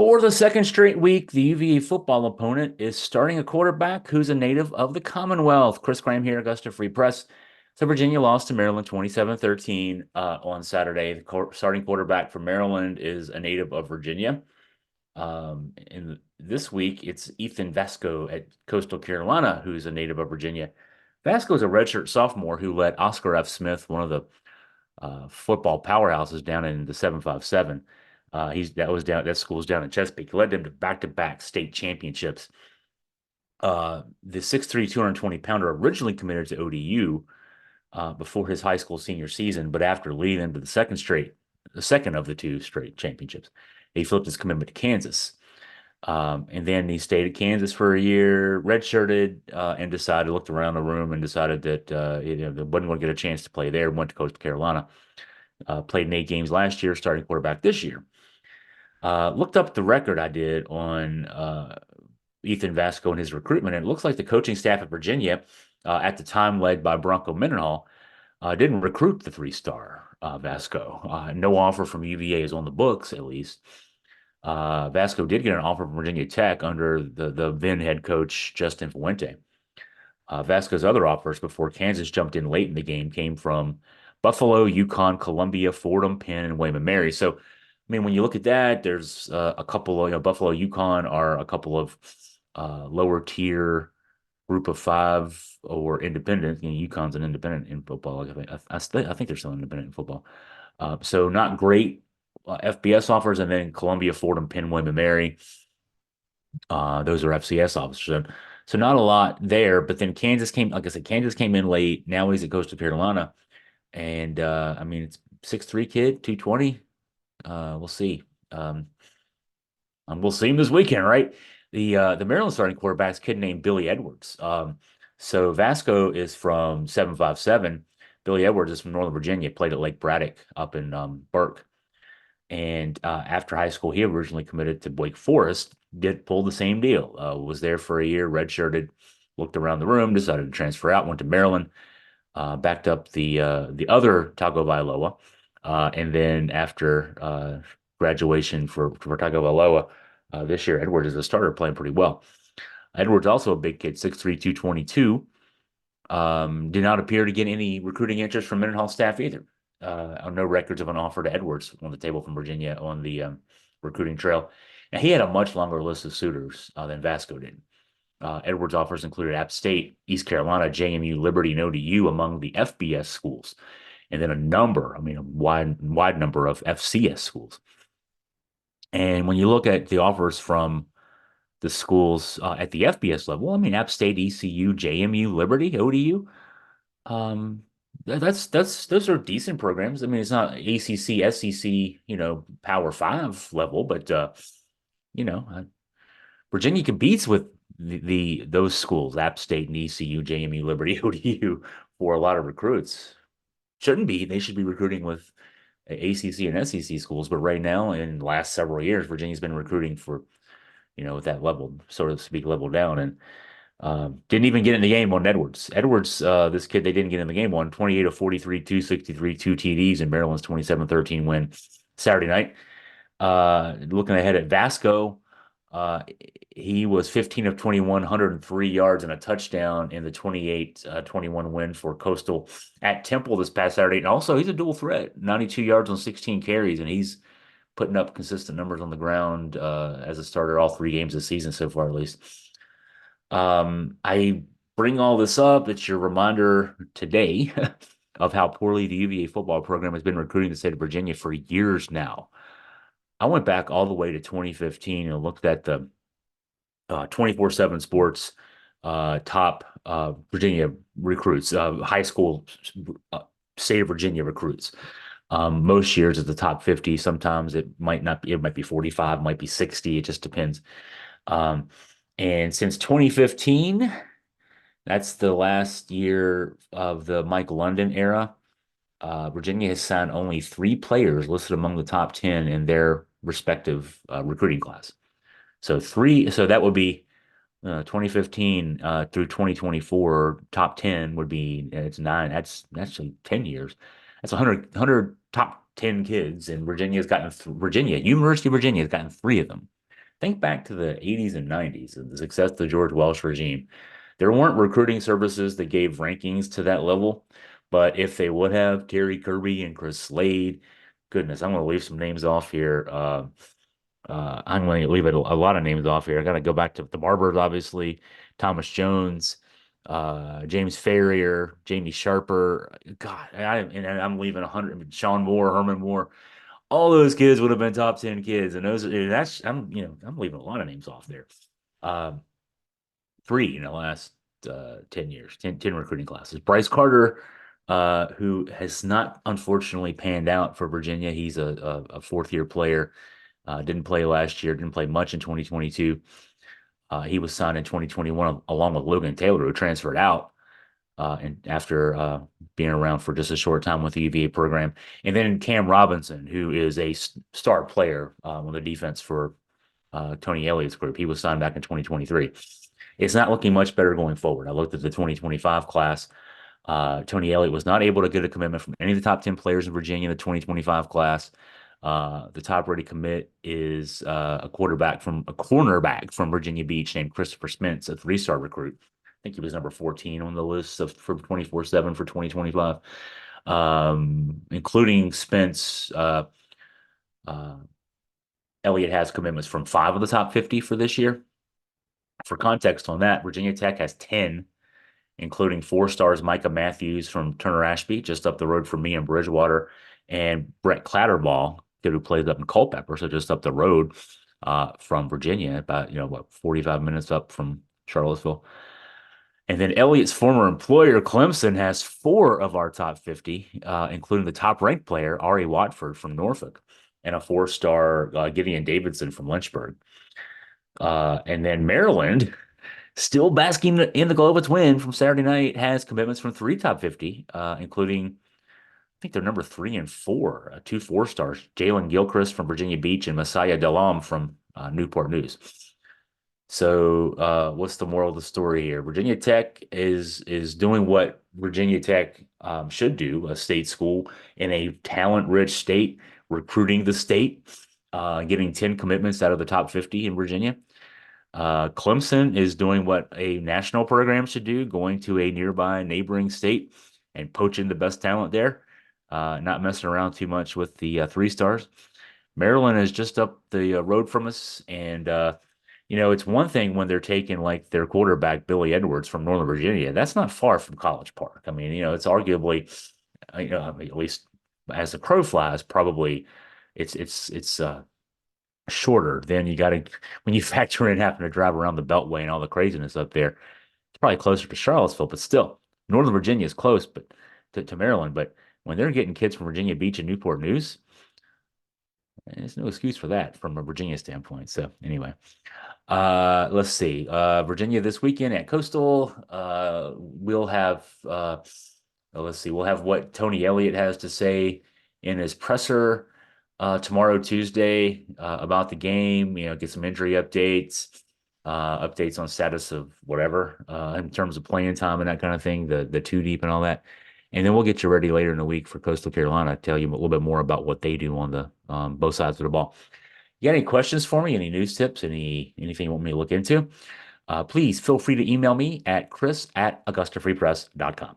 For the second straight week, the UVA football opponent is starting a quarterback who's a native of the Commonwealth. Chris Graham here, Augusta Free Press. So Virginia lost to Maryland 27-13 on Saturday. The starting quarterback for Maryland is a native of Virginia. And this week, it's Ethan Vasko at Coastal Carolina, who's a native of Virginia. Vasco is a redshirt sophomore who led Oscar F. Smith, one of the football powerhouses down in the 757. That school's down in Chesapeake. He led them to back-to-back state championships. The 6'3", 220-pounder originally committed to ODU before his high school senior season, but after leading them to the second of the two straight championships, he flipped his commitment to Kansas. And then he stayed at Kansas for a year, redshirted, and looked around the room and decided that wasn't going to get a chance to play there. Went to Coastal Carolina, played in 8 games last year, starting quarterback this year. Looked up the record I did on Ethan Vasko and his recruitment, and it looks like the coaching staff at Virginia, at the time led by Bronco Mendenhall, didn't recruit the 3-star Vasko. No offer from UVA is on the books, at least. Vasco did get an offer from Virginia Tech under the then head coach Justin Fuente. Vasco's other offers before Kansas jumped in late in the game came from Buffalo, UConn, Columbia, Fordham, Penn, and William & Mary. So, I mean, when you look at that, there's a couple of, Buffalo, UConn are a couple of lower tier group of 5 or independent. UConn's an independent in football. I think they're still independent in football. So not great FBS offers, and then Columbia, Fordham, Penn, William & Mary. Those are FCS offers. So not a lot there. But then Kansas came in late. Now he's at Coastal Carolina. And I mean, it's 6'3" kid, 220. We'll see. We'll see him this weekend, right? The Maryland starting quarterback's kid named Billy Edwards. So Vasco is from 757. Billy Edwards is from Northern Virginia, played at Lake Braddock up in Burke. And after high school, he originally committed to Wake Forest, did pull the same deal. Was there for a year, redshirted, looked around the room, decided to transfer out, went to Maryland, backed up the other Tagovailoa. And then after graduation for Tagovailoa this year, Edwards is a starter playing pretty well. Edwards also a big kid, 6'3", 222. Did not appear to get any recruiting interest from Mendenhall staff either. No records of an offer to Edwards on the table from Virginia on the recruiting trail. Now, he had a much longer list of suitors than Vasco did. Edwards' offers included App State, East Carolina, JMU, Liberty, and ODU among the FBS schools, and then a wide number of FCS schools. And when you look at the offers from the schools at the FBS level, I mean, App State, ECU, JMU, Liberty, ODU, those are decent programs. I mean, it's not ACC, SEC, Power 5 level, but Virginia competes with those schools, App State and ECU, JMU, Liberty, ODU, for a lot of recruits. Shouldn't be. They should be recruiting with ACC and SEC schools, but right now, in the last several years, Virginia's been recruiting for, at that level, so to speak, level down, and didn't even get in the game on Edwards. This kid they didn't get in the game on 28 of 43, 263, 2 TDs in Maryland's 27-13 win Saturday night. Looking ahead at Vasco, he was 15 of 21, 103 yards and a touchdown in the 28-21 win for Coastal at Temple this past Saturday. And also, he's a dual threat, 92 yards on 16 carries, and he's putting up consistent numbers on the ground as a starter all 3 games this season so far, at least. I bring all this up. It's your reminder today of how poorly the UVA football program has been recruiting the state of Virginia for years now. I went back all the way to 2015 and looked at the 24/7 Sports top Virginia recruits, high school state of Virginia recruits. Most years it's the top 50. Sometimes it might not be. It might be 45, might be 60. It just depends. And since 2015, that's the last year of the Mike London era. Virginia has signed only 3 players listed among the top 10 in their respective recruiting class. So that would be 2015 through 2024. Top 10 would be it's 9. That's actually 10 years. That's 100 top 10 kids, and University of Virginia has gotten 3 of them. think back to the 80s and 90s and the success of the George Welsh regime. There weren't recruiting services that gave rankings to that level, but if they would have, Terry Kirby and Chris Slade, goodness, I'm going to leave some names off here. I'm going to leave it a lot of names off here. I got to go back to the Barbers, obviously, Thomas Jones, James Ferrier, Jamie Sharper. God, and I'm leaving 100. Sean Moore, Herman Moore. All those kids would have been top 10 kids, and that's I'm leaving a lot of names off there. Um, Three in the last 10 years, 10 recruiting classes. Bryce Carter, who has not unfortunately panned out for Virginia. He's a fourth year player. Didn't play last year, didn't play much in 2022. He was signed in 2021 along with Logan Taylor, who transferred out and after being around for just a short time with the UVA program. And then Cam Robinson, who is a star player on the defense for Tony Elliott's group. He was signed back in 2023. It's not looking much better going forward. I looked at the 2025 class. Tony Elliott was not able to get a commitment from any of the top 10 players in Virginia in the 2025 class. The top rated commit is a cornerback from Virginia Beach named Christopher Spence, a three-star recruit. I think he was number 14 on the list for 24/7 for 2025, including Spence. Uh, Elliott has commitments from 5 of the top 50 for this year. For context on that, Virginia Tech has 10, including 4 stars Micah Matthews from Turner Ashby, just up the road from me in Bridgewater, and Brett Clatterball, kid who plays up in Culpeper, so just up the road from Virginia, about 45 minutes up from Charlottesville. And then Elliott's former employer, Clemson, has 4 of our top 50, including the top ranked player, Ari Watford from Norfolk, and a 4-star Gideon Davidson from Lynchburg. And then Maryland, still basking in the glow of its win from Saturday night, has commitments from 3 top 50, including, I think they're number 3 and 4, 2 4-stars, Jalen Gilchrist from Virginia Beach and Messiah Delam from Newport News. So, what's the moral of the story here? Virginia Tech is doing what Virginia Tech should do, a state school in a talent-rich state, recruiting the state, getting 10 commitments out of the top 50 in Virginia. Clemson is doing what a national program should do, going to a nearby neighboring state and poaching the best talent there, not messing around too much with the 3 stars. Maryland is just up the road from us, and it's one thing when they're taking like their quarterback Billy Edwards from Northern Virginia. That's not far from College Park. I mean, it's arguably, at least as the crow flies, probably it's shorter. Then you got to when you factor in having to drive around the Beltway and all the craziness up there, it's probably closer to Charlottesville, but still, Northern Virginia is close, but to Maryland. But when they're getting kids from Virginia Beach and Newport News, there's no excuse for that from a Virginia standpoint. So anyway, let's see. Virginia this weekend at Coastal. We'll have let's see. We'll have what Tony Elliott has to say in his presser tomorrow, Tuesday, about the game. Get some injury updates, updates on status of whatever in terms of playing time and that kind of thing. The two deep and all that. And then we'll get you ready later in the week for Coastal Carolina. Tell you a little bit more about what they do on the both sides of the ball. You got any questions for me? Any news tips? Anything you want me to look into? Please feel free to email me at chris@augustafreepress.com.